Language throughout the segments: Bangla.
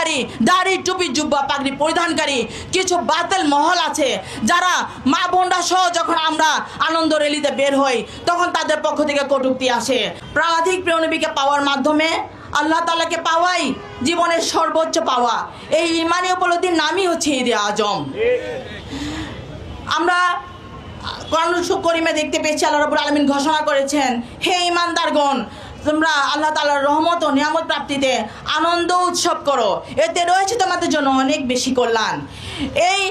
বেশধারী, দাড়ি টুপি জুব্বা পাগড়ি পরিধানকারী কিছু বাতিল মহল আছে, যারা মা বোনরা সহ যখন আমরা আনন্দ র্যালিতে বের হই তখন তাদের পক্ষ থেকে কটূক্তি আসে। প্রাণাধিক প্রিয় নবীকে পাওয়ার মাধ্যমে আল্লাহ তাআলাকে পাওয়াই জীবনের সর্বোচ্চ পাওয়া। এই ইমানি উপলব্ধির নামই হচ্ছে ঈদে আজম। আমরা কোরআন করিমে দেখতে পেয়েছি আল্লাহ রাব্বুল আলামিন ঘোষণা করেছেন, হে ঈমানদারগণ, তোমরা আল্লাহ তাআলার রহমত ও নিয়ামত প্রাপ্তিতে আনন্দ উৎসব করো, এতে রয়েছে তোমাদের জন্য অনেক বেশি কল্যাণ। এই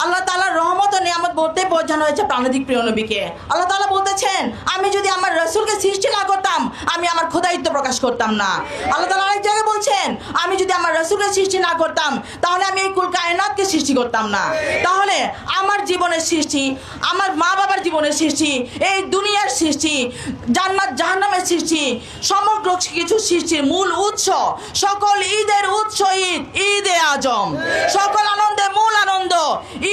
আল্লাহ তাআলার রহমত ও নিয়ামত বলতে বোঝানো হয়েছে প্রাণাধিক প্রিয় নবীকে। আল্লাহ তাআলা বলতেছেন, আমি যদি আমার রাসূলকে সৃষ্টি না করতাম আমি আমার খোদায়িত্ব প্রকাশ করতাম না। আল্লাহ তাআলা আরেক জায়গায় বলছেন, আমি যদি আমার রাসূলকে সৃষ্টি না করতাম তাহলে আমি এই কুল কায়নাতকে সৃষ্টি করতাম না। তাহলে আমার জীবনের সৃষ্টি, আমার মা বাবার জীবনের সৃষ্টি, এই দুনিয়ার সৃষ্টি, জান্নাত জাহান্নামের সৃষ্টি, সমগ্র কিছু সৃষ্টির মূল উৎস, সকল ঈদের উৎস ঈদে আজম, সকল আনন্দের মূল আনন্দ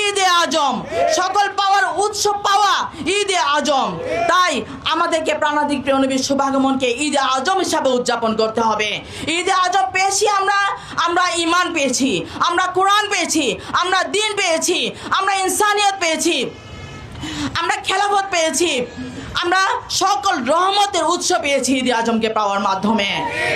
ঈদে আজম, সকল পাওয়ার উৎস পাওয়া ঈদে আজম। তাই আমাদেরকে প্রাণাধিক প্রিয় নবীর শুভাগমনকে ঈদে আজম হিসাবে উদযাপন করতে হবে। ঈদে আজম পেয়েছি আমরা ঈমান পেয়েছি, আমরা কোরআন পেয়েছি, আমরা দ্বীন পেয়েছি, আমরা ইনসানিয়ত পেয়েছি, আমরা খেলাফত পেয়েছি, আমরা সকল রহমতের উৎস পেয়েছি ঈদে আজমকে পাওয়ার মাধ্যমে।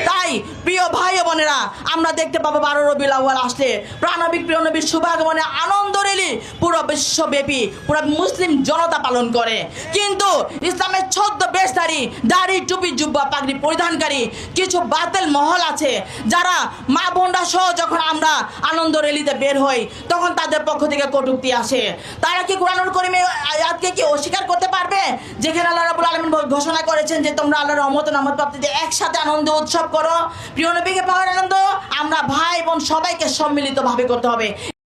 তাই প্রিয় ভাই ও বোনেরা, আমরা দেখতে পাবো 12 রবিউল আউয়াল আসলে প্রাণাধিক প্রিয় নবীর শুভাগমনে আনন্দ র্যালি পুরো বিশ্বব্যাপী পুরো মুসলিম জনতা পালন করে। কিন্তু ইসলামের বেশধারী, দাড়ি টুপি জুব্বা পাগড়ি পরিধানকারী কিছু বাতিল মহল আছে, যারা মা বোনরা সহ যখন আমরা আনন্দ র্যালিতে বের হই তখন তাদের পক্ষ থেকে কটূক্তি আসে। তারা কি কোরআনুল কারীমে আয়াতকে কি অস্বীকার করতে পারবে, যেখানে আল্লাহ রাব্বুল আলামিন ঘোষণা করেছেন যে তোমরা আল্লাহর রহমত ও নিয়ামত প্রাপ্তিতে একসাথে আনন্দ উৎসব করো। প্রিয় নবীকে পাওয়ার আনন্দ আমরা ভাই বোন সবাইকে সম্মিলিতভাবে করতে হবে।